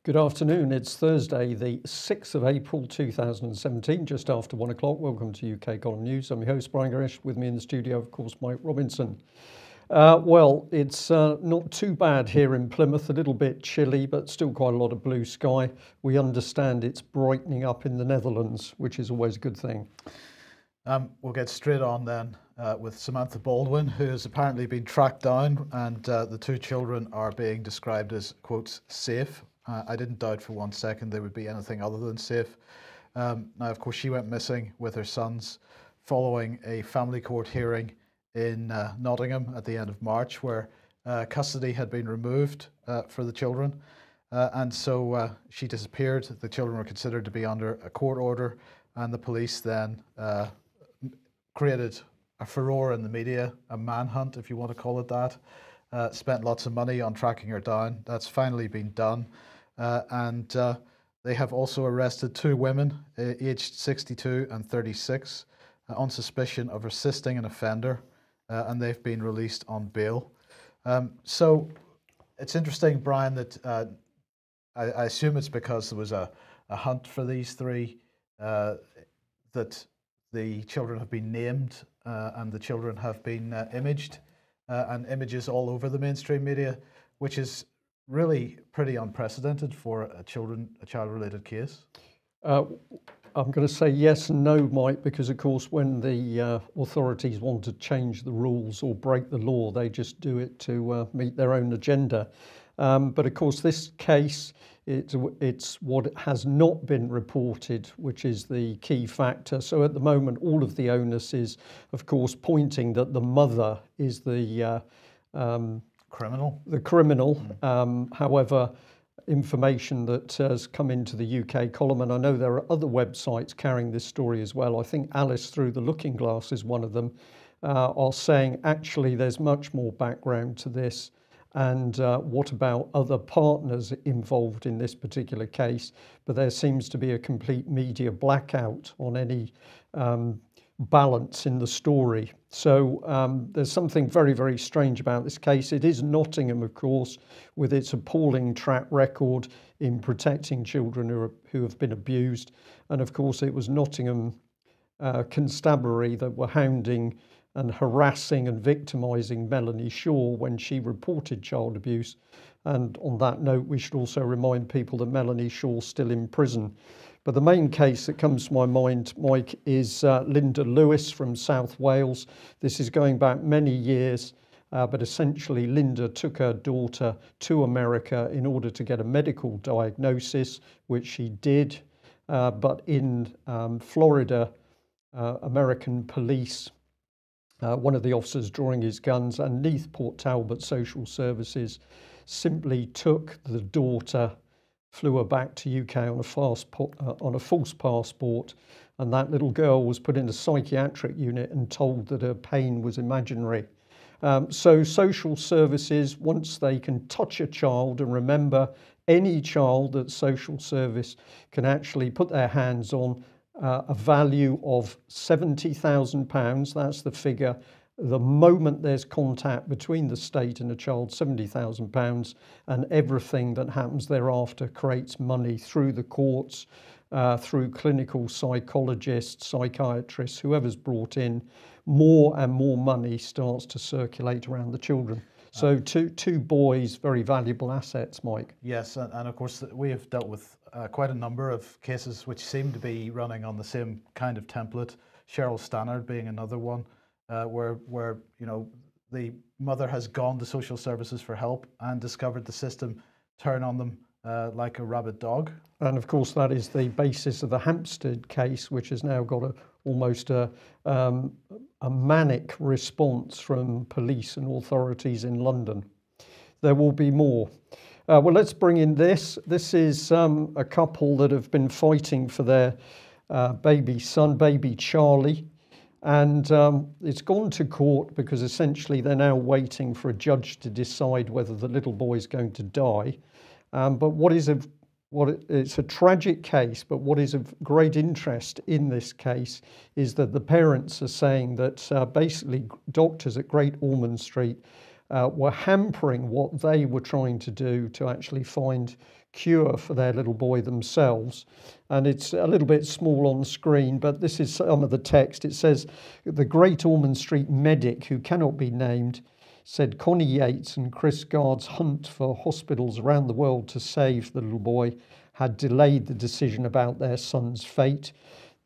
Good afternoon. It's Thursday, the 6th of April 2017, just after 1 o'clock. Welcome to UK Column News. I'm your host, Brian Gerrish. With me in the studio, of course, Mike Robinson. Well, it's not too bad here in Plymouth, a little bit chilly, but still quite a lot of blue sky. We understand it's brightening up in the Netherlands, which is always a good thing. We'll get straight on then with Samantha Baldwin, who has apparently been tracked down, and the two children are being described as, quote, safe. I didn't doubt for 1 second they would be anything other than safe. Now, of course, she went missing with her sons following a family court hearing in Nottingham at the end of March, where custody had been removed for the children. And so she disappeared. The children were considered to be under a court order, and the police then created a furore in the media, a manhunt, if you want to call it that. Spent lots of money on tracking her down. That's finally been done. And they have also arrested two women, aged 62 and 36, on suspicion of assisting an offender, and they've been released on bail. So it's interesting, Brian, that I assume it's because there was a hunt for these three that the children have been named and the children have been imaged and images all over the mainstream media, which is really pretty unprecedented for a child-related case. I'm going to say yes and no, Mike, because of course when the authorities want to change the rules or break the law, they just do it to meet their own agenda. But of course this case, it's what has not been reported, which is the key factor. So at the moment, all of the onus is, of course, pointing that the mother is the criminal. However, information that has come into the UK column, and I know there are other websites carrying this story as well. I think Alice Through the Looking Glass is one of them, are saying actually there's much more background to this. And what about other partners involved in this particular case? But there seems to be a complete media blackout on any balance in the story. So there's something very, very strange about this case. It is Nottingham, of course, with its appalling track record in protecting children who have been abused. And of course, it was Nottingham Constabulary that were hounding and harassing and victimising Melanie Shaw when she reported child abuse. And on that note, we should also remind people that Melanie Shaw's still in prison. But the main case that comes to my mind, Mike, is Linda Lewis from South Wales. This is going back many years, but essentially Linda took her daughter to America in order to get a medical diagnosis, which she did. But in Florida, American police, one of the officers drawing his guns, and Neath Port Talbot Social Services simply took the daughter, flew her back to UK on a false passport, and that little girl was put in a psychiatric unit and told that her pain was imaginary. So social services, once they can touch a child, and remember, any child that social service can actually put their hands on, a value of £70,000, that's the figure. The moment there's contact between the state and a child, £70,000, and everything that happens thereafter creates money through the courts, through clinical psychologists, psychiatrists, whoever's brought in. More and more money starts to circulate around the children. So two boys, very valuable assets, Mike. Yes, and of course we have dealt with quite a number of cases which seem to be running on the same kind of template. Cheryl Stannard being another one, where you know the mother has gone to social services for help and discovered the system turn on them like a rabid dog. And of course that is the basis of the Hampstead case, which has now got almost a manic response from police and authorities in London. There will be more. Well, let's bring in this. This is a couple that have been fighting for their baby son, baby Charlie. And it's gone to court because essentially they're now waiting for a judge to decide whether the little boy is going to die. But it's a tragic case, but what is of great interest in this case is that the parents are saying that basically doctors at Great Ormond Street were hampering what they were trying to do to actually find cure for their little boy themselves. And it's a little bit small on screen, but this is some of the text. It says, the Great Ormond Street medic, who cannot be named, said Connie Yates and Chris Gard's hunt for hospitals around the world to save the little boy had delayed the decision about their son's fate.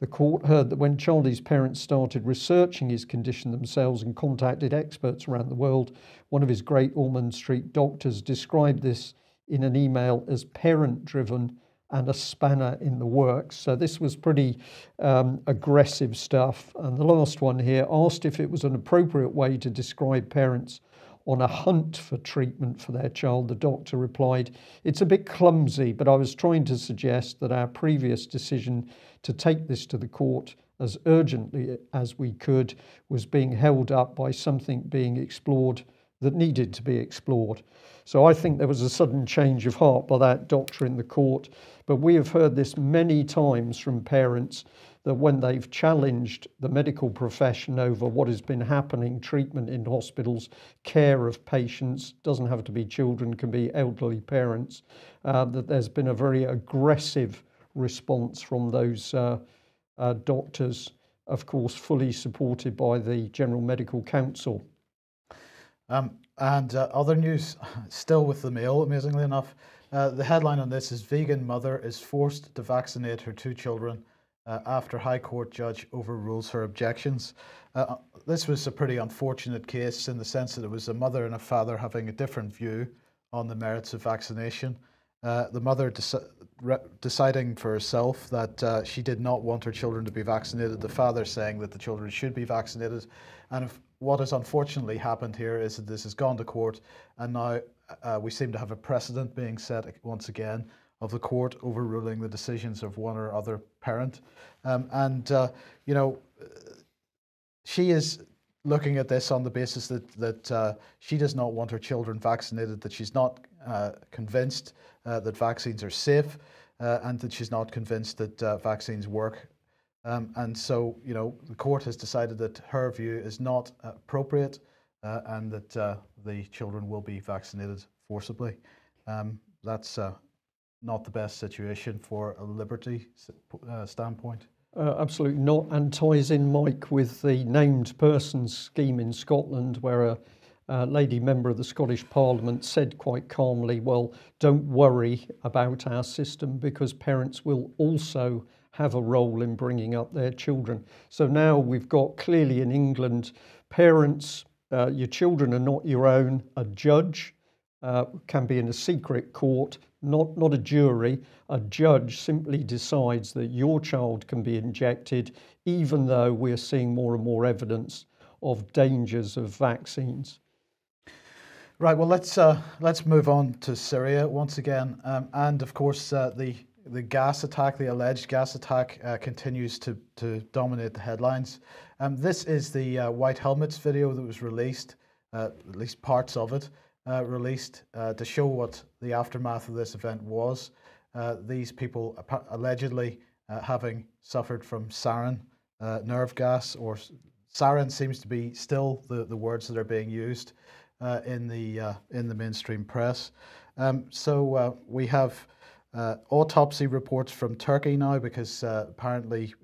The court heard that when Charlie's parents started researching his condition themselves and contacted experts around the world, one of his Great Ormond Street doctors described this in an email as parent-driven and a spanner in the works. So this was pretty aggressive stuff. And the last one here asked if it was an appropriate way to describe parents on a hunt for treatment for their child. The doctor replied, "It's a bit clumsy, but I was trying to suggest that our previous decision to take this to the court as urgently as we could was being held up by something being explored that needed to be explored." So I think there was a sudden change of heart by that doctor in the court. But we have heard this many times from parents, that when they've challenged the medical profession over what has been happening, treatment in hospitals, care of patients, doesn't have to be children, can be elderly parents, that there's been a very aggressive response from those doctors, of course, fully supported by the General Medical Council. Other news, still with the Mail, amazingly enough, the headline on this is Vegan Mother is Forced to Vaccinate Her 2 Children after High Court Judge Overrules Her Objections. This was a pretty unfortunate case in the sense that it was a mother and a father having a different view on the merits of vaccination. The mother deciding for herself that she did not want her children to be vaccinated, the father saying that the children should be vaccinated. And what has unfortunately happened here is that this has gone to court, and now we seem to have a precedent being set once again of the court overruling the decisions of one or other parent. You know, she is looking at this on the basis that she does not want her children vaccinated, that she's not convinced that vaccines are safe, and that she's not convinced that vaccines work. And so, you know, the court has decided that her view is not appropriate, and that the children will be vaccinated forcibly. That's not the best situation for a liberty standpoint. Absolutely not, and ties in, Mike, with the named persons scheme in Scotland, where a lady member of the Scottish Parliament said quite calmly, well, don't worry about our system because parents will also have a role in bringing up their children. So now we've got clearly in England, parents, your children are not your own. A judge can be in a secret court, not a jury. A judge simply decides that your child can be injected, even though we're seeing more and more evidence of dangers of vaccines. Right. Well, let's move on to Syria once again, and of course the gas attack, the alleged gas attack, continues to dominate the headlines. This is the White Helmets video that was released, at least parts of it, released to show what the aftermath of this event was. These people allegedly having suffered from sarin nerve gas, or sarin seems to be still the words that are being used in the mainstream press. So we have autopsy reports from Turkey now, because apparently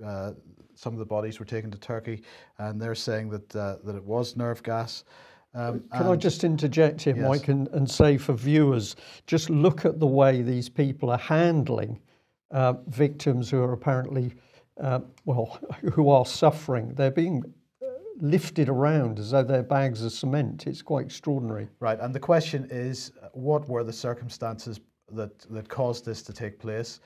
some of the bodies were taken to Turkey, and they're saying that it was nerve gas. Can I just interject here, yes. Mike, and say for viewers, just look at the way these people are handling victims who are apparently, who are suffering. They're being lifted around as though they're bags of cement. It's quite extraordinary. Right, and the question is, what were the circumstances that caused this to take place?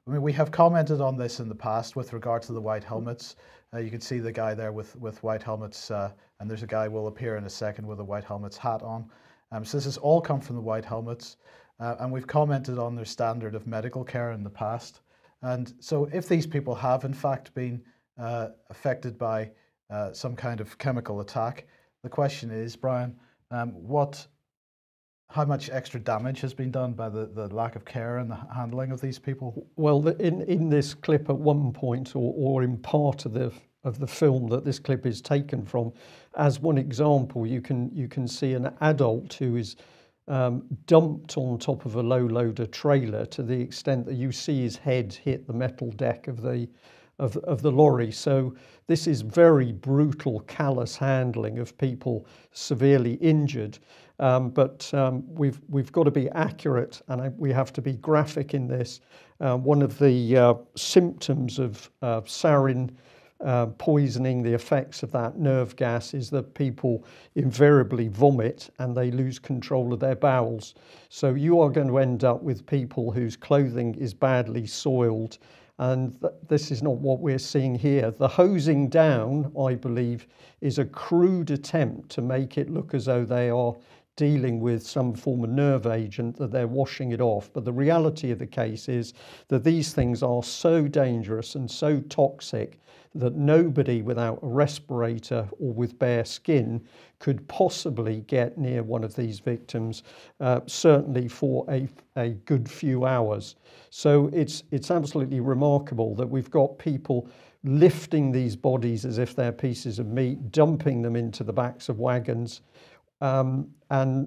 We have commented on this in the past with regard to the white helmets. You can see the guy there with white helmets, and there's a guy will appear in a second with a white helmets hat on. So this has all come from the white helmets, and we've commented on their standard of medical care in the past. And so if these people have in fact been affected by some kind of chemical attack, the question is, Brian, how much extra damage has been done by the lack of care and the handling of these people? Well, in this clip at one point, or in part of the film that this clip is taken from, as one example, you can see an adult who is dumped on top of a low loader trailer to the extent that you see his head hit the metal deck of the lorry. So this is very brutal, callous handling of people severely injured. But we've got to be accurate, and we have to be graphic in this. One of the symptoms of sarin poisoning, the effects of that nerve gas, is that people invariably vomit and they lose control of their bowels. So you are going to end up with people whose clothing is badly soiled, and this is not what we're seeing here. The hosing down, I believe, is a crude attempt to make it look as though they are dealing with some form of nerve agent, that they're washing it off. But the reality of the case is that these things are so dangerous and so toxic that nobody without a respirator or with bare skin could possibly get near one of these victims, certainly for a good few hours. So it's absolutely remarkable that we've got people lifting these bodies as if they're pieces of meat, dumping them into the backs of wagons, and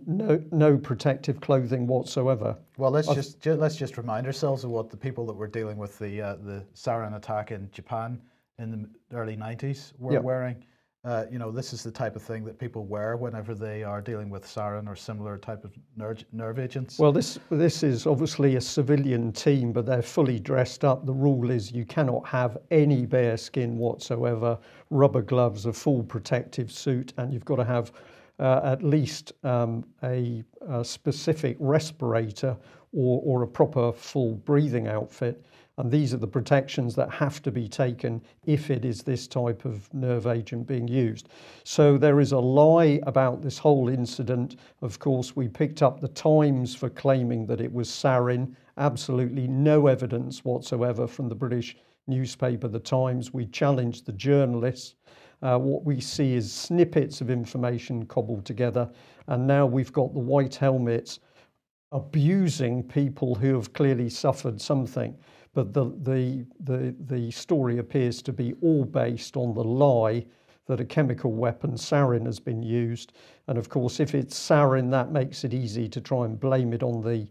no protective clothing whatsoever. Well, let's just remind ourselves of what the people that were dealing with the sarin attack in Japan in the early 90s were wearing. This is the type of thing that people wear whenever they are dealing with sarin or similar type of nerve agents. Well, this is obviously a civilian team, but they're fully dressed up. The rule is you cannot have any bare skin whatsoever, rubber gloves, a full protective suit, and you've got to have at least a specific respirator or a proper full breathing outfit. And these are the protections that have to be taken if it is this type of nerve agent being used. So there is a lie about this whole incident. Of course, we picked up the Times for claiming that it was sarin. Absolutely no evidence whatsoever from the British newspaper, the Times. We challenged the journalists. What we see is snippets of information cobbled together. And now we've got the white helmets abusing people who have clearly suffered something. But the story appears to be all based on the lie that a chemical weapon, sarin, has been used. And of course, if it's sarin, that makes it easy to try and blame it on the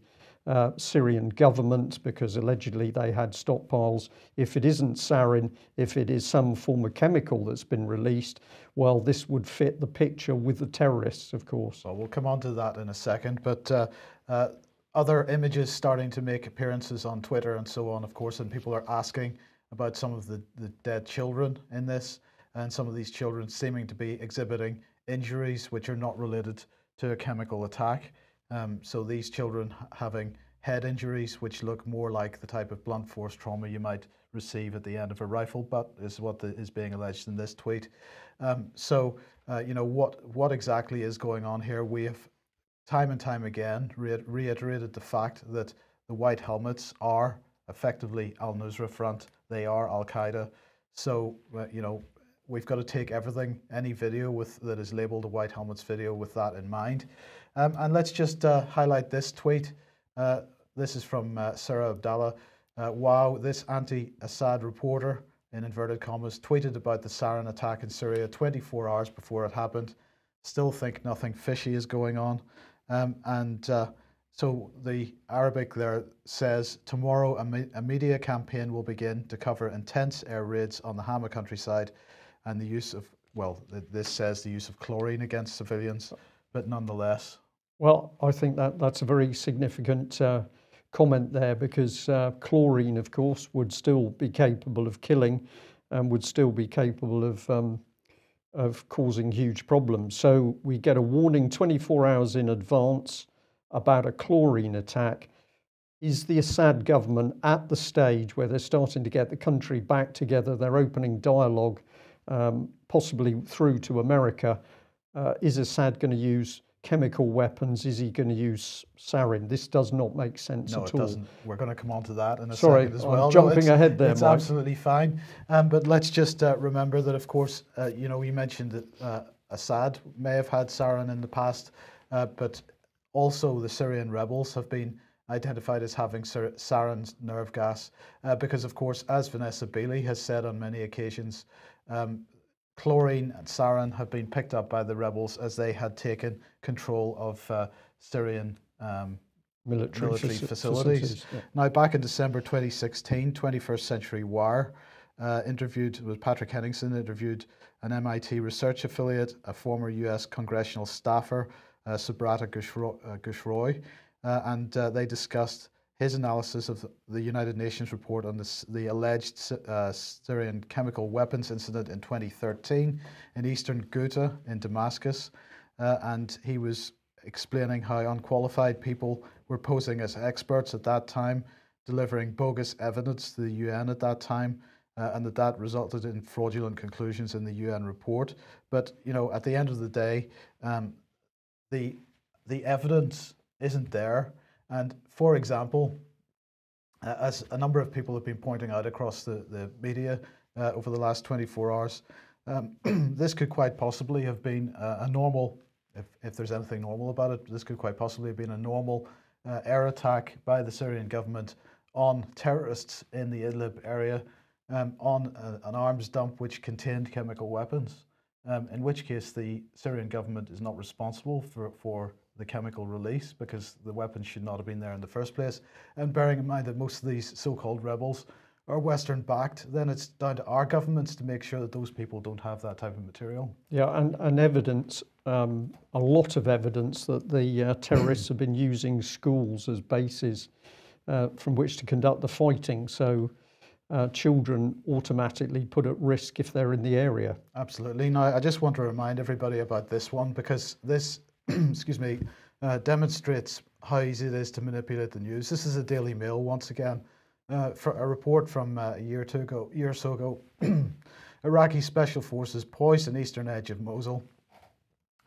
Syrian government, because allegedly they had stockpiles. If it isn't sarin, if it is some form of chemical that's been released, well, this would fit the picture with the terrorists, of course. Well, we'll come on to that in a second. But other images starting to make appearances on Twitter and so on, of course, and people are asking about some of the dead children in this, and some of these children seeming to be exhibiting injuries which are not related to a chemical attack. So these children having head injuries which look more like the type of blunt force trauma you might receive at the end of a rifle butt, is what is being alleged in this tweet. What exactly is going on here? We have time and time again reiterated the fact that the white helmets are effectively Al-Nusra Front. They are Al-Qaeda. So, we've got to take everything, any video that is labeled a white helmets video, with that in mind. And let's just highlight this tweet. This is from Sarah Abdallah. Wow, this anti-Assad reporter, in inverted commas, tweeted about the sarin attack in Syria 24 hours before it happened. Still think nothing fishy is going on. So the Arabic there says, tomorrow a media campaign will begin to cover intense air raids on the Hama countryside and the use of, this says the use of chlorine against civilians, but nonetheless. Well, I think that's a very significant comment there, because chlorine, of course, would still be capable of killing and would still be capable of causing huge problems. So we get a warning 24 hours in advance about a chlorine attack. Is the Assad government at the stage where they're starting to get the country back together? They're opening dialogue, possibly through to America. Is Assad going to use chemical weapons? Is he going to use sarin? This does not make sense at all. No, it doesn't. We're going to come on to that in a second as well. I'm jumping ahead there, It's Mike. absolutely fine. But let's just remember that, of course, you mentioned that Assad may have had sarin in the past, but also the Syrian rebels have been identified as having sarin nerve gas, because, of course, as Vanessa Beeley has said on many occasions, chlorine and sarin have been picked up by the rebels as they had taken control of Syrian military facilities. Yeah. Now, back in December 2016, 21st Century Wire with Patrick Henningsen, interviewed an MIT research affiliate, a former US congressional staffer, Subrata Gushroy, and they discussed his analysis of the United Nations report on the alleged Syrian chemical weapons incident in 2013 in eastern Ghouta in Damascus. And he was explaining how unqualified people were posing as experts at that time, delivering bogus evidence to the UN at that time, and that resulted in fraudulent conclusions in the UN report. But at the end of the day, the evidence isn't there. And for example, as a number of people have been pointing out across the media over the last 24 hours, this could quite possibly have been a normal, if there's anything normal about it, this could quite possibly have been a normal air attack by the Syrian government on terrorists in the Idlib area, on an arms dump which contained chemical weapons, in which case the Syrian government is not responsible for the chemical release, because the weapons should not have been there in the first place. And bearing in mind that most of these so-called rebels are Western backed, then it's down to our governments to make sure that those people don't have that type of material. Yeah, and evidence, a lot of evidence that the terrorists have been using schools as bases from which to conduct the fighting. So children automatically put at risk if they're in the area. Absolutely. Now, I just want to remind everybody about this one, because this, excuse me, demonstrates how easy it is to manipulate the news. This is a Daily Mail once again. For a report from a year or so ago, Iraqi special forces poised an eastern edge of Mosul,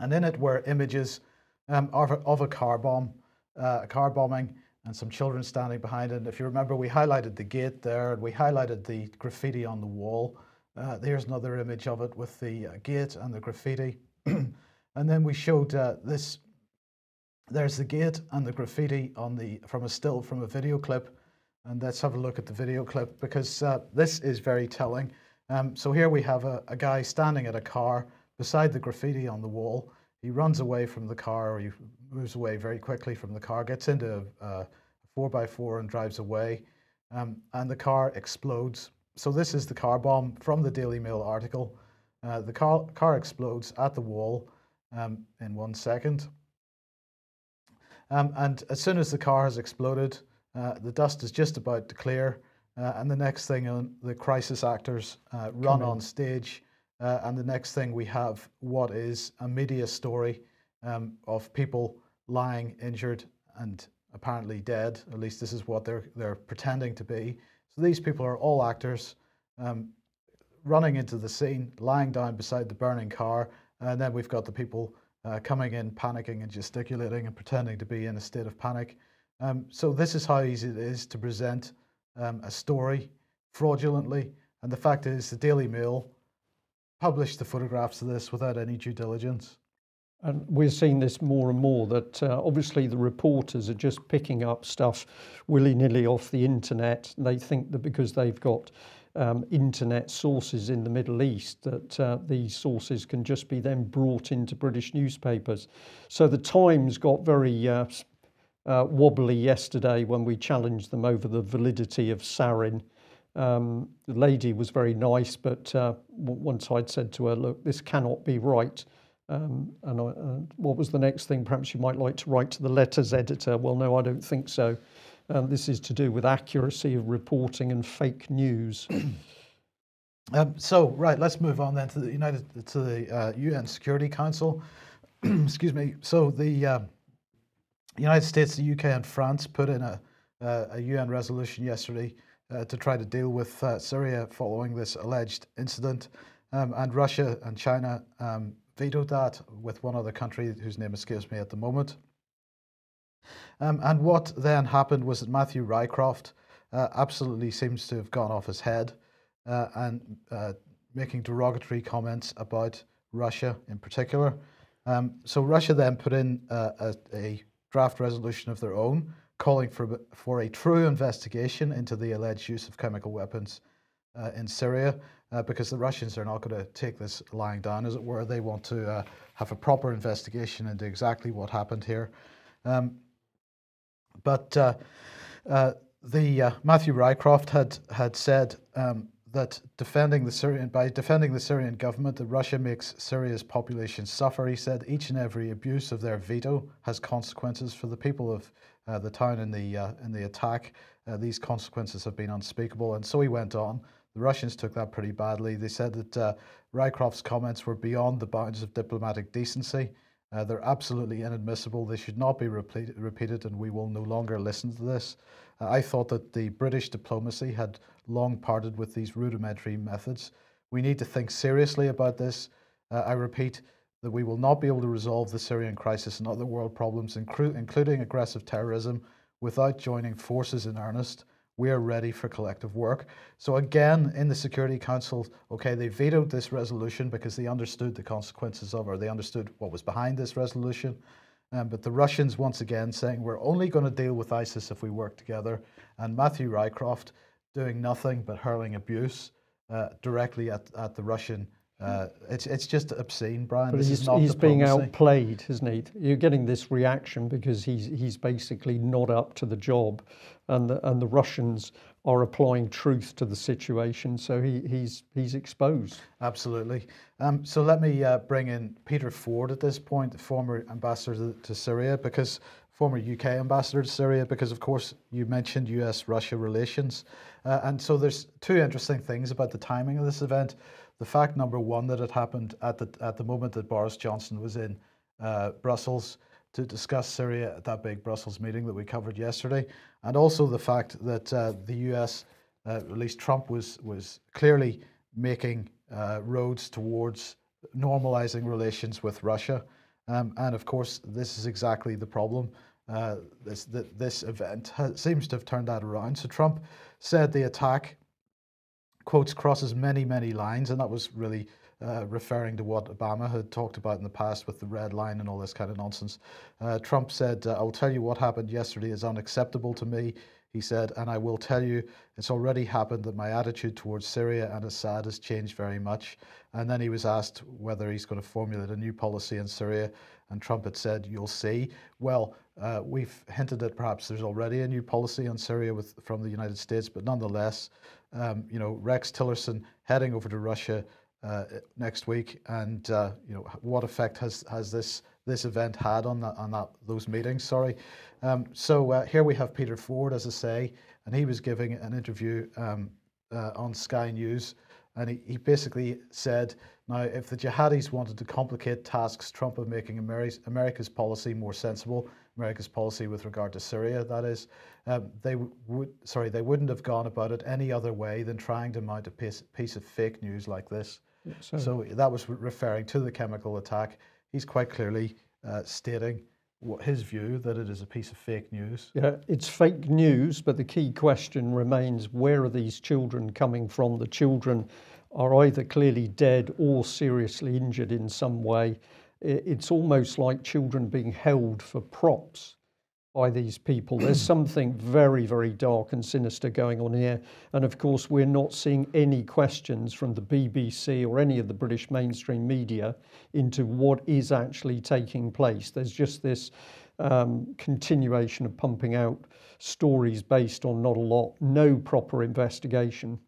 and in it were images of a car bombing, and some children standing behind it. And if you remember, we highlighted the gate there, and we highlighted the graffiti on the wall. There's another image of it with the gate and the graffiti, and then we showed this. There's the gate and the graffiti from a video clip. And let's have a look at the video clip, because this is very telling. So here we have a guy standing at a car beside the graffiti on the wall. He runs away from the car, or he moves away very quickly from the car, gets into a 4x4 and drives away, and the car explodes. So this is the car bomb from the Daily Mail article. The car explodes at the wall in 1 second. And as soon as the car has exploded, the dust is just about to clear, and the next thing, the crisis actors run on stage, and the next thing we have what is a media story of people lying injured and apparently dead. At least this is what they're pretending to be. So these people are all actors running into the scene, lying down beside the burning car, and then we've got the people coming in, panicking and gesticulating and pretending to be in a state of panic. So this is how easy it is to present a story fraudulently. And the fact is, the Daily Mail published the photographs of this without any due diligence. And we're seeing this more and more, that obviously the reporters are just picking up stuff willy-nilly off the internet. They think that because they've got internet sources in the Middle East, that these sources can just be then brought into British newspapers. So the Times got very wobbly yesterday when we challenged them over the validity of sarin. The lady was very nice, but once I'd said to her, look, this cannot be right. What was the next thing? Perhaps you might like to write to the letters editor. Well, no, I don't think so. This is to do with accuracy of reporting and fake news. Right, let's move on then to the UN Security Council. Excuse me. So the United States, the UK, and France put in a UN resolution yesterday to try to deal with Syria following this alleged incident, and Russia and China vetoed that, with one other country whose name escapes me at the moment. And what then happened was that Matthew Rycroft absolutely seems to have gone off his head and making derogatory comments about Russia in particular. So Russia then put in a draft resolution of their own, calling for a true investigation into the alleged use of chemical weapons in Syria, because the Russians are not going to take this lying down, as it were. They want to have a proper investigation into exactly what happened here. But Matthew Rycroft had said that by defending the Syrian government, that Russia makes Syria's population suffer. He said each and every abuse of their veto has consequences for the people of the town in the attack. These consequences have been unspeakable. And so he went on. The Russians took that pretty badly. They said that Rycroft's comments were beyond the bounds of diplomatic decency. They're absolutely inadmissible. They should not be repeated, and we will no longer listen to this. I thought that the British diplomacy had long parted with these rudimentary methods. We need to think seriously about this. I repeat that we will not be able to resolve the Syrian crisis and other world problems, including aggressive terrorism, without joining forces in earnest. We are ready for collective work. So again, in the Security Council, okay, they vetoed this resolution because they understood the consequences of it, or they understood what was behind this resolution. But the Russians, once again, saying we're only going to deal with ISIS if we work together. And Matthew Rycroft doing nothing but hurling abuse directly at the Russian. It's just obscene, Brian. But this is not he's being diplomacy. outplayed, isn't he? You're getting this reaction because he's basically not up to the job, and the Russians are applying truth to the situation. So he's exposed. Absolutely. So let me bring in Peter Ford at this point, the former ambassador to Syria, former UK ambassador to Syria, because of course you mentioned US-Russia relations. And so there's two interesting things about the timing of this event. The fact, number one, that it happened at the moment that Boris Johnson was in Brussels to discuss Syria at that big Brussels meeting that we covered yesterday, and also the fact that the US, at least Trump, was clearly making roads towards normalizing relations with Russia. And of course, this is exactly the problem. This event seems to have turned that around. So Trump said the attack, quotes, crosses many, many lines, and that was really referring to what Obama had talked about in the past with the red line and all this kind of nonsense. Trump said, I will tell you what happened yesterday is unacceptable to me, he said, and I will tell you it's already happened that my attitude towards Syria and Assad has changed very much. And then he was asked whether he's going to formulate a new policy in Syria, and Trump had said, you'll see. Well, we've hinted that perhaps there's already a new policy on Syria from the United States, but nonetheless, Rex Tillerson heading over to Russia next week, and what effect has this event had on those meetings? Sorry. So here we have Peter Ford, as I say, and he was giving an interview on Sky News, and he basically said, now, if the jihadis wanted to complicate tasks, Trump of making America's policy more sensible, America's policy with regard to Syria, that is, they wouldn't have gone about it any other way than trying to mount a piece of fake news like this. So that was referring to the chemical attack. He's quite clearly stating his view that it is a piece of fake news. Yeah, it's fake news, but the key question remains, where are these children coming from? The children are either clearly dead or seriously injured in some way. It's almost like children being held for props by these people. There's something very, very dark and sinister going on here. And of course, we're not seeing any questions from the BBC or any of the British mainstream media into what is actually taking place. There's just this continuation of pumping out stories based on not a lot, no proper investigation.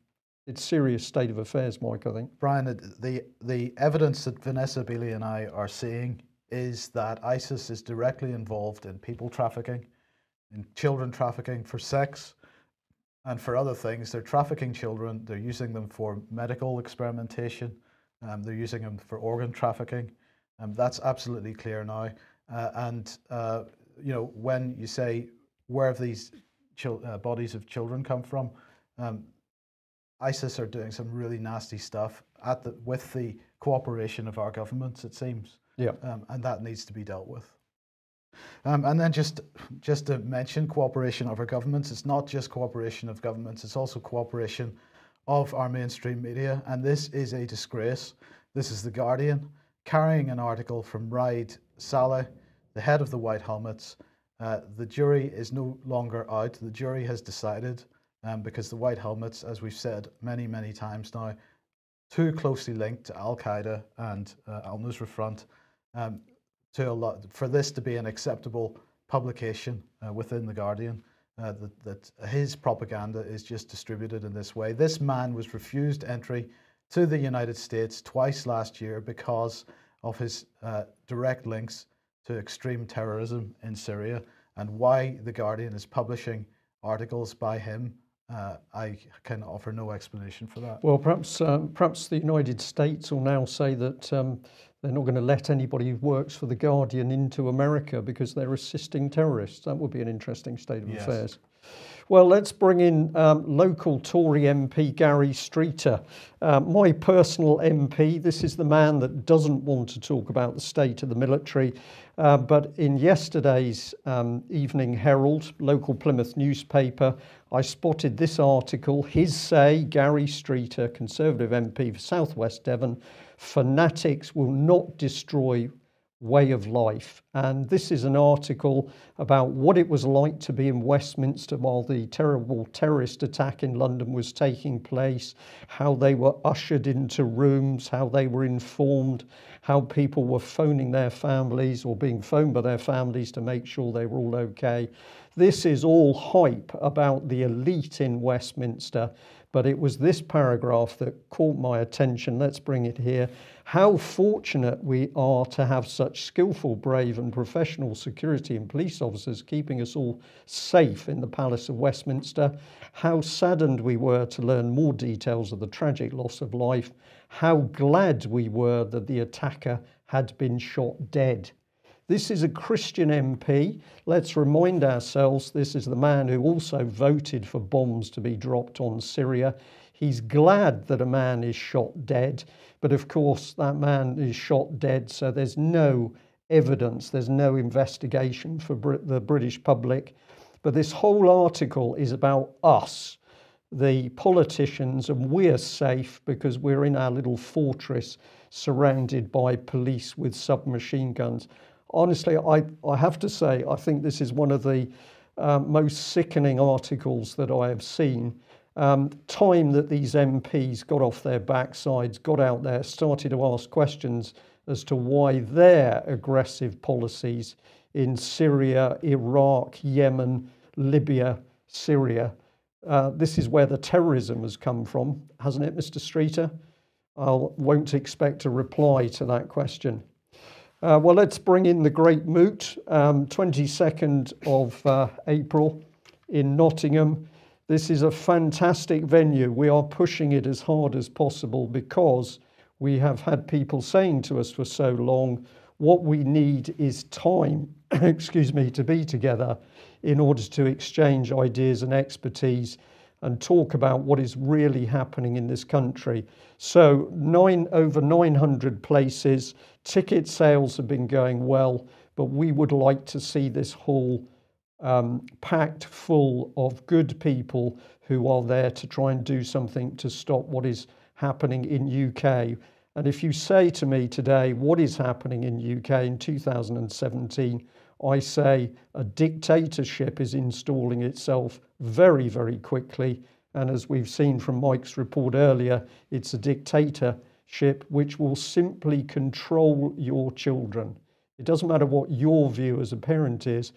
It's serious state of affairs, Mike, I think. Brian, the evidence that Vanessa Beeley and I are seeing is that ISIS is directly involved in people trafficking, in children trafficking for sex, and for other things. They're trafficking children. They're using them for medical experimentation. They're using them for organ trafficking. That's absolutely clear now. When you say, where have these bodies of children come from? ISIS are doing some really nasty stuff with the cooperation of our governments, it seems. Yeah. And that needs to be dealt with. And then just to mention cooperation of our governments, it's not just cooperation of governments, it's also cooperation of our mainstream media. And this is a disgrace. This is The Guardian carrying an article from Raid Saleh, the head of the White Helmets. The jury is no longer out. The jury has decided, because the White Helmets, as we've said many, many times now, too closely linked to Al-Qaeda and Al-Nusra Front, for this to be an acceptable publication within The Guardian that his propaganda is just distributed in this way. This man was refused entry to the United States twice last year because of his direct links to extreme terrorism in Syria, and why The Guardian is publishing articles by him. I can offer no explanation for that. Well, perhaps the United States will now say that they're not going to let anybody who works for The Guardian into America because they're assisting terrorists. That would be an interesting state of affairs. Well, let's bring in local Tory MP Gary Streeter, my personal MP. This is the man that doesn't want to talk about the state of the military. But in yesterday's Evening Herald, local Plymouth newspaper, I spotted this article. His say, Gary Streeter, Conservative MP for South West Devon, fanatics will not destroy way of life. And this is an article about what it was like to be in Westminster while the terrible terrorist attack in London was taking place, how they were ushered into rooms, how they were informed, how people were phoning their families or being phoned by their families to make sure they were all okay. This is all hype about the elite in Westminster, but it was this paragraph that caught my attention. Let's bring it here. How fortunate we are to have such skillful, brave and professional security and police officers keeping us all safe in the Palace of Westminster. How saddened we were to learn more details of the tragic loss of life. How glad we were that the attacker had been shot dead. This is a Christian MP. Let's remind ourselves this is the man who also voted for bombs to be dropped on Syria. He's glad that a man is shot dead, but of course that man is shot dead, so there's no evidence, there's no investigation for the British public. But this whole article is about us, the politicians, and we're safe because we're in our little fortress surrounded by police with submachine guns. Honestly, I have to say, I think this is one of the most sickening articles that I have seen. Time that these MPs got off their backsides, got out there, started to ask questions as to why their aggressive policies in Syria, Iraq, Yemen, Libya, Syria, this is where the terrorism has come from, hasn't it, Mr. Streeter? I won't expect a reply to that question. Well, let's bring in the Great Moot, 22nd of April in Nottingham. This is a fantastic venue. We are pushing it as hard as possible because we have had people saying to us for so long, what we need is time, excuse me, to be together in order to exchange ideas and expertise and talk about what is really happening in this country. So over 900 places, ticket sales have been going well, but we would like to see this hall packed full of good people who are there to try and do something to stop what is happening in UK. And if you say to me today, what is happening in UK in 2017, I say a dictatorship is installing itself very, very quickly. And as we've seen from Mike's report earlier, it's a dictatorship which will simply control your children. It doesn't matter what your view as a parent is,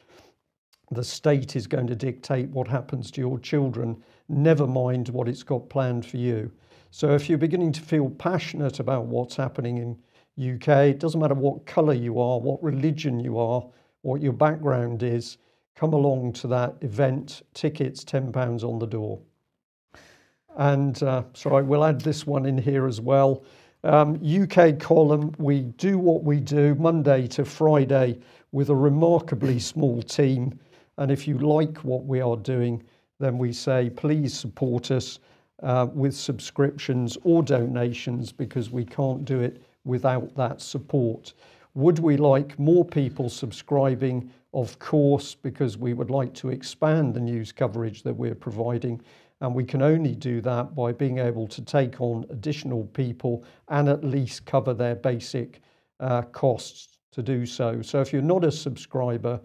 the state is going to dictate what happens to your children, never mind what it's got planned for you. So if you're beginning to feel passionate about what's happening in UK, it doesn't matter what colour you are, what religion you are, what your background is, come along to that event. Tickets, £10 on the door. And sorry, we'll add this one in here as well. UK column, we do what we do Monday to Friday with a remarkably small team. And if you like what we are doing, then we say, please support us with subscriptions or donations, because we can't do it without that support. Would we like more people subscribing? Of course, because we would like to expand the news coverage that we're providing. And we can only do that by being able to take on additional people and at least cover their basic costs to do so. So if you're not a subscriber,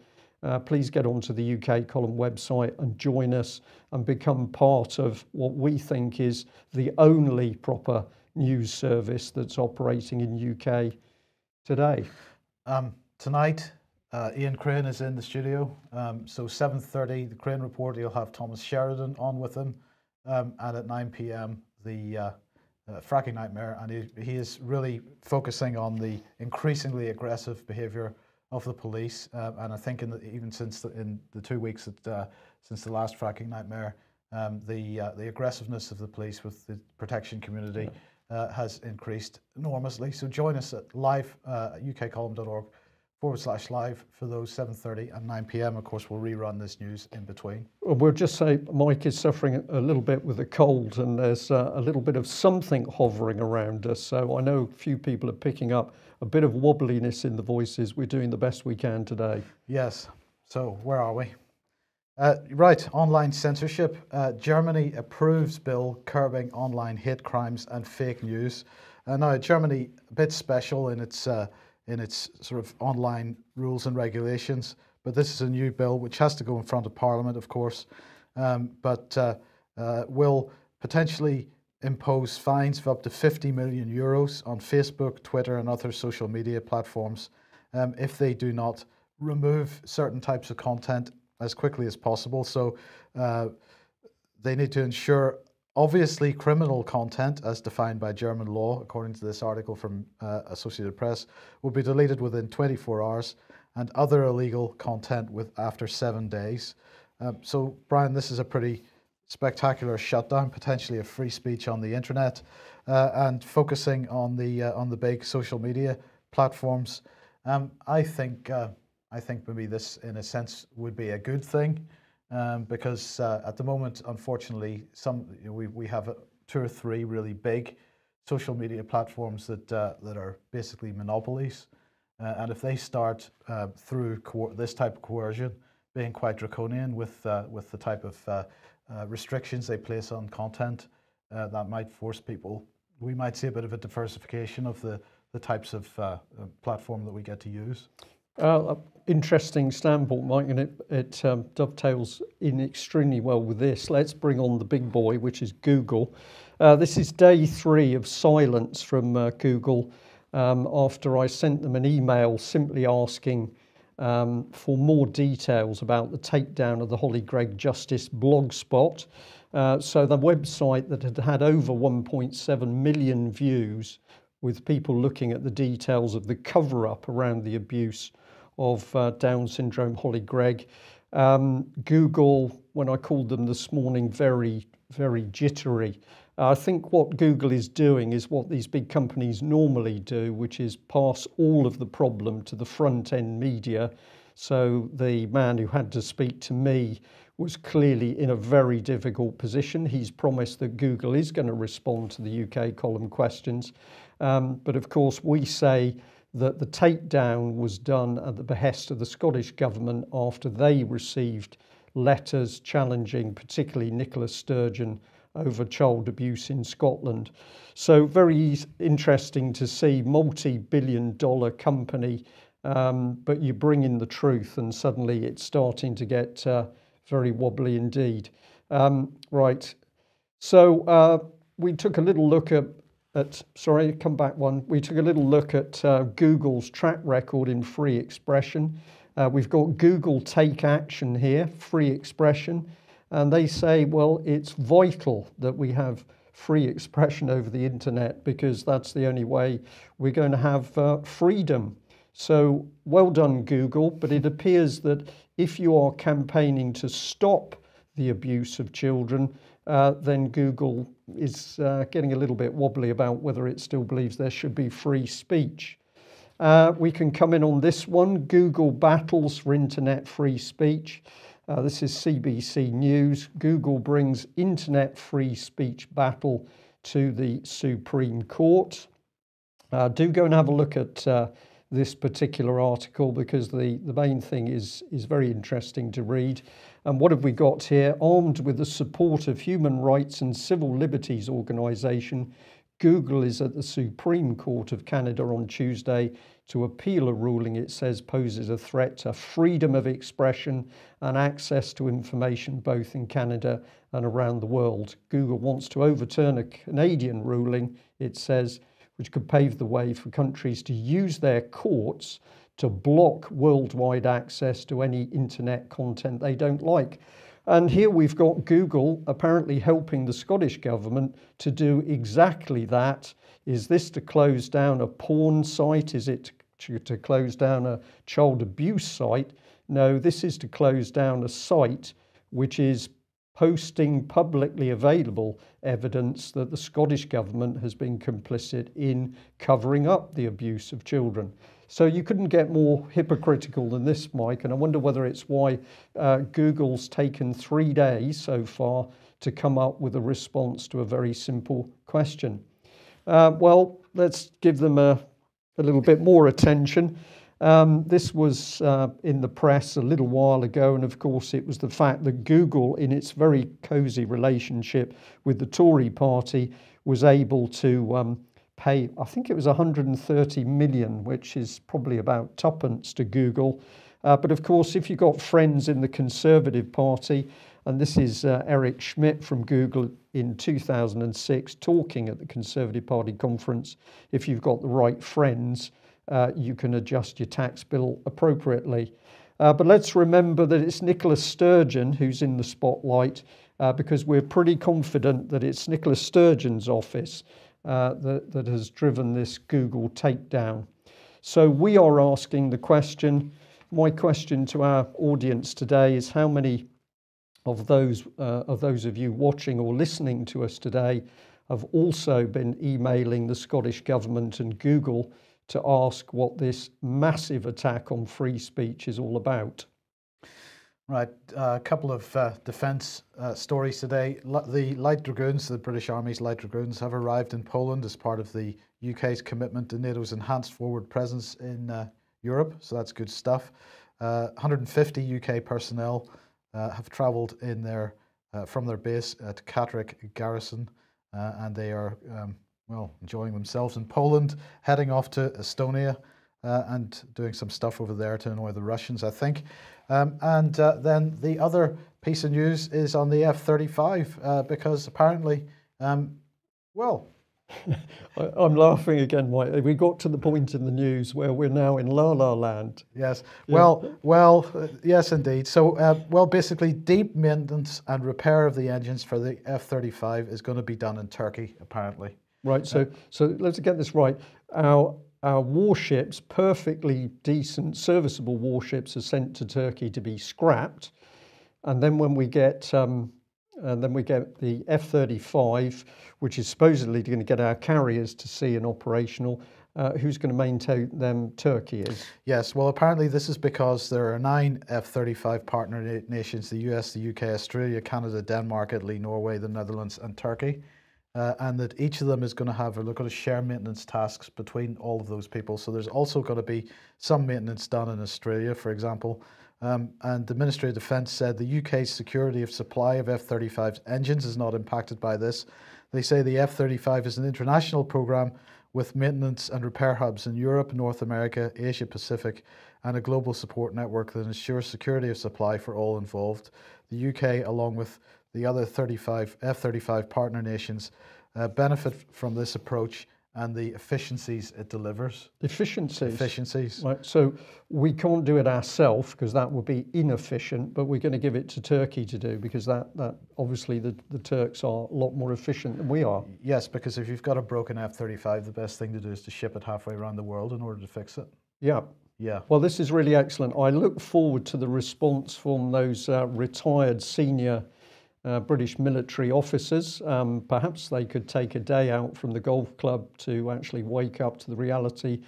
please get onto the UK Column website and join us and become part of what we think is the only proper news service that's operating in UK today. Tonight, Ian Crane is in the studio. So 7:30, the Crane Report, he'll have Thomas Sheridan on with him. And at 9 p.m, the fracking nightmare. And he is really focusing on the increasingly aggressive behaviour of the police. And I think even since in the 2 weeks since the last fracking nightmare, the aggressiveness of the police with the protection community has increased enormously. So join us at live, ukcolumn.org/live for those 7:30 and 9 p.m. Of course, we'll rerun this news in between. We'll just say Mike is suffering a little bit with a cold, and there's a little bit of something hovering around us. So I know a few people are picking up a bit of wobbliness in the voices. We're doing the best we can today. Yes. So where are we? Right, online censorship. Germany approves bill curbing online hate crimes and fake news. Now, Germany, a bit special in its sort of online rules and regulations, but this is a new bill which has to go in front of Parliament, of course, but will potentially impose fines of up to 50 million euros on Facebook, Twitter, and other social media platforms if they do not remove certain types of content as quickly as possible. So they need to ensure, obviously, criminal content as defined by German law, according to this article from Associated Press, will be deleted within 24 hours, and other illegal content after 7 days. So, Brian, this is a pretty spectacular shutdown, potentially of free speech on the internet, and focusing on the big social media platforms. I think maybe this, in a sense, would be a good thing, because at the moment, unfortunately, we have 2 or 3 really big social media platforms that are basically monopolies, and if they start through this type of coercion, being quite draconian with the type of restrictions they place on content, that might force people. We might see a bit of a diversification of the types of platform that we get to use. Interesting standpoint, Mike, and it dovetails in extremely well with this. Let's bring on the big boy, which is Google. This is day 3 of silence from Google after I sent them an email simply asking for more details about the takedown of the Holly Gregg Justice blogspot. So the website that had over 1.7 million views, with people looking at the details of the cover-up around the abuse of Down syndrome Holly Gregg. Google, when I called them this morning, very, very jittery. I think what Google is doing is what these big companies normally do, which is pass all of the problem to the front-end media. So the man who had to speak to me was clearly in a very difficult position. He's promised that Google is going to respond to the UK column questions. But of course, we say that the takedown was done at the behest of the Scottish government after they received letters challenging particularly Nicola Sturgeon over child abuse in Scotland. So very interesting to see multi-billion-dollar company, but you bring in the truth and suddenly it's starting to get very wobbly indeed. Right, so we took a little look at we took a little look at Google's track record in free expression. We've got Google Take Action here, free expression, and they say, well, it's vital that we have free expression over the internet because that's the only way we're going to have freedom. So well done, Google, but it appears that if you are campaigning to stop the abuse of children, then Google is getting a little bit wobbly about whether it still believes there should be free speech. We can come in on this one. Google battles for internet free speech. This is CBC News. Google brings internet free speech battle to the Supreme Court. Do go and have a look at this particular article because the main thing is very interesting to read. And what have we got here? Armed with the support of human rights and civil liberties organisation, Google is at the Supreme Court of Canada on Tuesday to appeal a ruling it says poses a threat to freedom of expression and access to information both in Canada and around the world. Google wants to overturn a Canadian ruling, it says, which could pave the way for countries to use their courts to block worldwide access to any internet content they don't like. And here we've got Google apparently helping the Scottish government to do exactly that. Is this to close down a porn site? Is it to close down a child abuse site? No, this is to close down a site which is posting publicly available evidence that the Scottish government has been complicit in covering up the abuse of children. So you couldn't get more hypocritical than this, Mike, and I wonder whether it's why Google's taken 3 days so far to come up with a response to a very simple question. Well, let's give them a little bit more attention. This was in the press a little while ago, and of course it was the fact that Google, in its very cosy relationship with the Tory party, was able to pay, I think it was 130 million, which is probably about tuppence to Google. But of course, if you've got friends in the Conservative Party, and this is Eric Schmidt from Google in 2006 talking at the Conservative Party conference, if you've got the right friends, you can adjust your tax bill appropriately. But let's remember that it's Nicola Sturgeon who's in the spotlight, because we're pretty confident that it's Nicola Sturgeon's office that has driven this Google takedown. So we are asking the question. My question to our audience today is, how many of those of you watching or listening to us today have also been emailing the Scottish government and Google to ask what this massive attack on free speech is all about? Right, a couple of defence stories today. The Light Dragoons, the British Army's Light Dragoons, have arrived in Poland as part of the UK's commitment to NATO's enhanced forward presence in Europe, so that's good stuff. 150 UK personnel have travelled in from their base at Catterick Garrison, and they are well, enjoying themselves in Poland, heading off to Estonia and doing some stuff over there to annoy the Russians, I think. And then the other piece of news is on the F-35, because apparently, well... I'm laughing again, Mike. We got to the point in the news where we're now in La La Land. Yes, Yeah. well, yes, indeed. So, well, basically, deep maintenance and repair of the engines for the F-35 is going to be done in Turkey, apparently. Right, so let's get this right. Our warships, perfectly decent, serviceable warships, are sent to Turkey to be scrapped, and then when we get the F-35, which is supposedly going to get our carriers to sea and operational, who's going to maintain them? Turkey is. Yes, well, apparently this is because there are 9 F-35 partner nations: the US, the UK, Australia, Canada, Denmark, Italy, Norway, the Netherlands, and Turkey. And that each of them is going to have, or they're going to share maintenance tasks between all of those people. So there's also going to be some maintenance done in Australia, for example. And the Ministry of Defence said the UK's security of supply of F-35's engines is not impacted by this. They say the F-35 is an international programme with maintenance and repair hubs in Europe, North America, Asia Pacific, and a global support network that ensures security of supply for all involved. The UK, along with the other F-35 partner nations, benefit from this approach and the efficiencies it delivers. Efficiencies. Right. So we can't do it ourselves because that would be inefficient, but we're going to give it to Turkey to do, because that obviously the Turks are a lot more efficient than we are. Yes, because if you've got a broken F-35, the best thing to do is to ship it halfway around the world in order to fix it. Yeah. Yeah. Well, this is really excellent. I look forward to the response from those retired senior British military officers. Perhaps they could take a day out from the golf club to actually wake up to the reality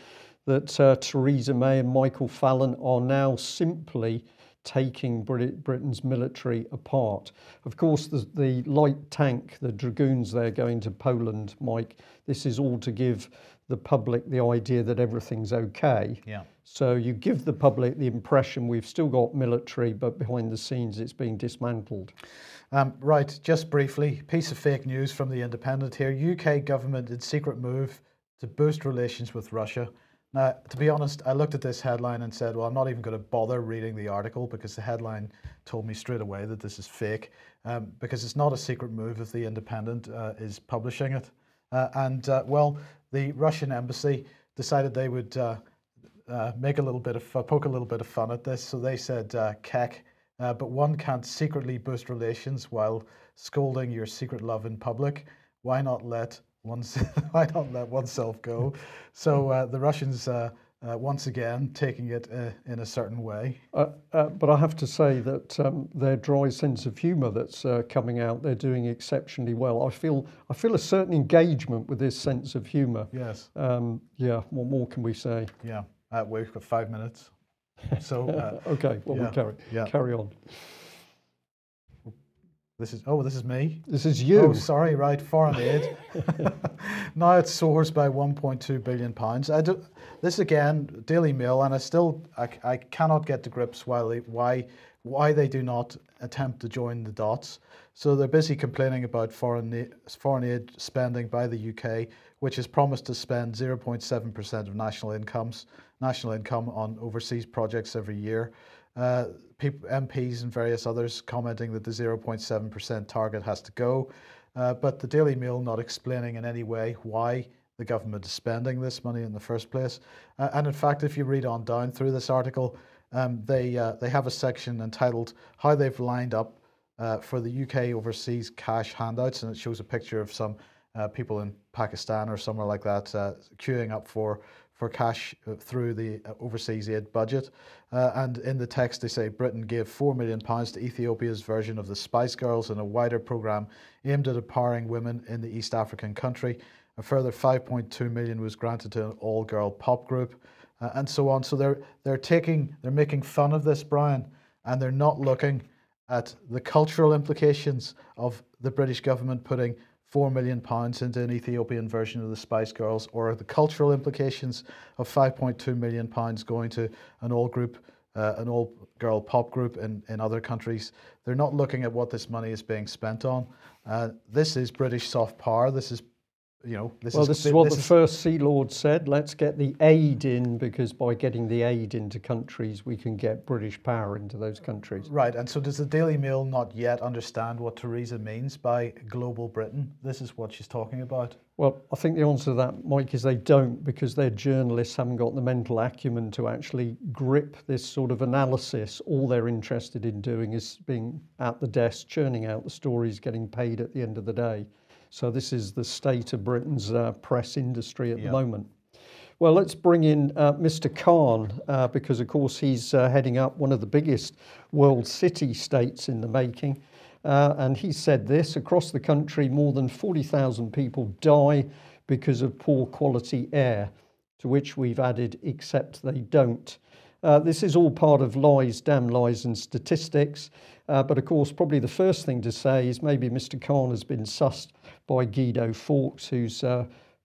that Theresa May and Michael Fallon are now simply taking Britain's military apart. Of course, the light tank, the Dragoons, they're going to Poland, Mike. This is all to give the public the idea that everything's okay. Yeah. So you give the public the impression we've still got military, but behind the scenes it's being dismantled. Right, just briefly, piece of fake news from The Independent here. UK government in secret move to boost relations with Russia. Now, to be honest, I looked at this headline and said, well, I'm not even going to bother reading the article, because the headline told me straight away that this is fake, because it's not a secret move if The Independent is publishing it. Well, the Russian embassy decided they would make a little bit of poke a little bit of fun at this. So they said, "Keck, but one can't secretly boost relations while scolding your secret love in public. Why not let why not let oneself go?" So the Russians once again taking it in a certain way. But I have to say that their dry sense of humour that's coming out, they're doing exceptionally well. I feel a certain engagement with this sense of humour. Yes. Yeah. What more can we say? Yeah. We've got 5 minutes. So okay. Well, yeah, we'll carry on. This is me. This is you. Oh, sorry. Right, foreign aid. Now it soars by 1.2 billion pounds. This again, Daily Mail, and I cannot get to grips why they do not attempt to join the dots. So they're busy complaining about foreign aid spending by the UK, which has promised to spend 0.7% of national income on overseas projects every year. MPs and various others commenting that the 0.7% target has to go, but the Daily Mail not explaining in any way why the government is spending this money in the first place. And in fact, if you read on down through this article, they have a section entitled "How They've Lined Up for the UK Overseas Cash Handouts," and it shows a picture of some people in Pakistan or somewhere like that queuing up for cash through the overseas aid budget. And in the text they say Britain gave £4 million to Ethiopia's version of the Spice Girls in a wider programme aimed at empowering women in the East African country. A further 5.2 million was granted to an all-girl pop group, and so on. So they're making fun of this, Brian, and they're not looking at the cultural implications of the British government putting £4 million into an Ethiopian version of the Spice Girls, or the cultural implications of £5.2 million going to an all-girl pop group in other countries. They're not looking at what this money is being spent on. This is British soft power. This is what the first Sea Lord said. Let's get the aid in, because by getting the aid into countries, we can get British power into those countries. Right. And so does the Daily Mail not yet understand what Theresa means by global Britain? This is what she's talking about. Well, I think the answer to that, Mike, is they don't, because their journalists haven't got the mental acumen to actually grip this sort of analysis. All they're interested in doing is being at the desk, churning out the stories, getting paid at the end of the day. So this is the state of Britain's press industry at the moment. Well, let's bring in Mr. Khan, because, of course, he's heading up one of the biggest world city-states in the making. And he said this: across the country, more than 40,000 people die because of poor quality air, to which we've added, except they don't. This is all part of lies, damn lies and statistics. But of course, probably the first thing to say is maybe Mr. Khan has been sussed by Guido Fawkes, who's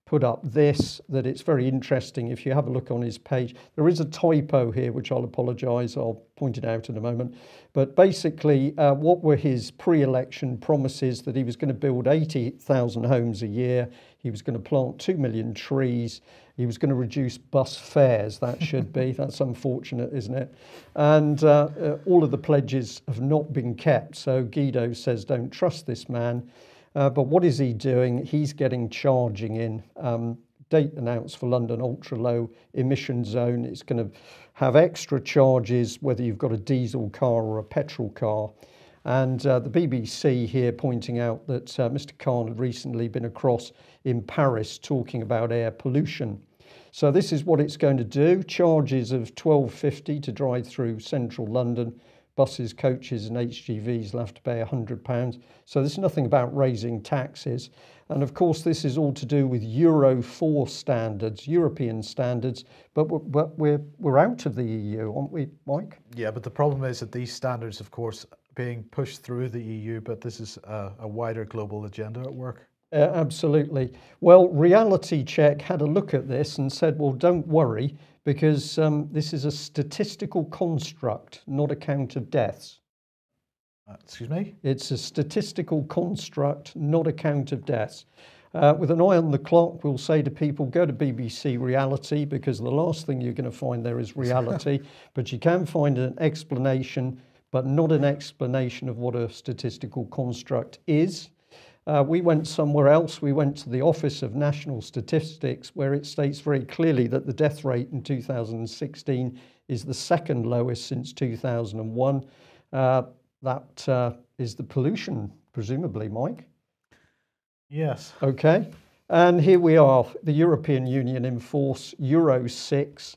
put up this, that it's very interesting. If you have a look on his page, there is a typo here, which I'll apologise, I'll point it out in a moment. But basically, what were his pre-election promises? That he was going to build 80,000 homes a year, he was going to plant 2 million trees, he was going to reduce bus fares. That should be. That's unfortunate, isn't it? And all of the pledges have not been kept. So Guido says, don't trust this man. But what is he doing? He's getting charging in. Date announced for London ultra low emission zone. It's going to have extra charges whether you've got a diesel car or a petrol car. And the BBC here pointing out that Mr. Khan had recently been across in Paris talking about air pollution. So this is what it's going to do. Charges of £12.50 to drive through central London. Buses, coaches and HGVs will have to pay £100. So there's nothing about raising taxes. And of course, this is all to do with Euro 4 standards, European standards, but we're out of the EU, aren't we, Mike? Yeah, but the problem is that these standards, of course, being pushed through the EU, but this is a wider global agenda at work. Absolutely. Well, Reality Check had a look at this and said, well, don't worry, because this is a statistical construct, not a count of deaths. Excuse me? It's a statistical construct, not a count of deaths. With an eye on the clock, we'll say to people, go to BBC Reality, because the last thing you're going to find there is reality, but you can find an explanation, but not an explanation of what a statistical construct is. We went somewhere else. We went to the Office of National Statistics, where it states very clearly that the death rate in 2016 is the second lowest since 2001. That is the pollution, presumably, Mike. Yes. Okay. And here we are, the European Union in force, Euro 6.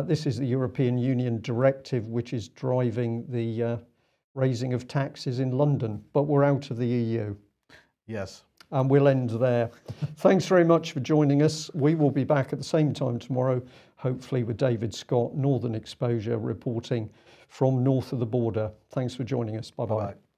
This is the European Union directive which is driving the raising of taxes in London, but we're out of the EU. Yes. And we'll end there. Thanks very much for joining us. We will be back at the same time tomorrow, hopefully with David Scott, Northern Exposure, reporting from north of the border. Thanks for joining us. Bye-bye. Bye-bye.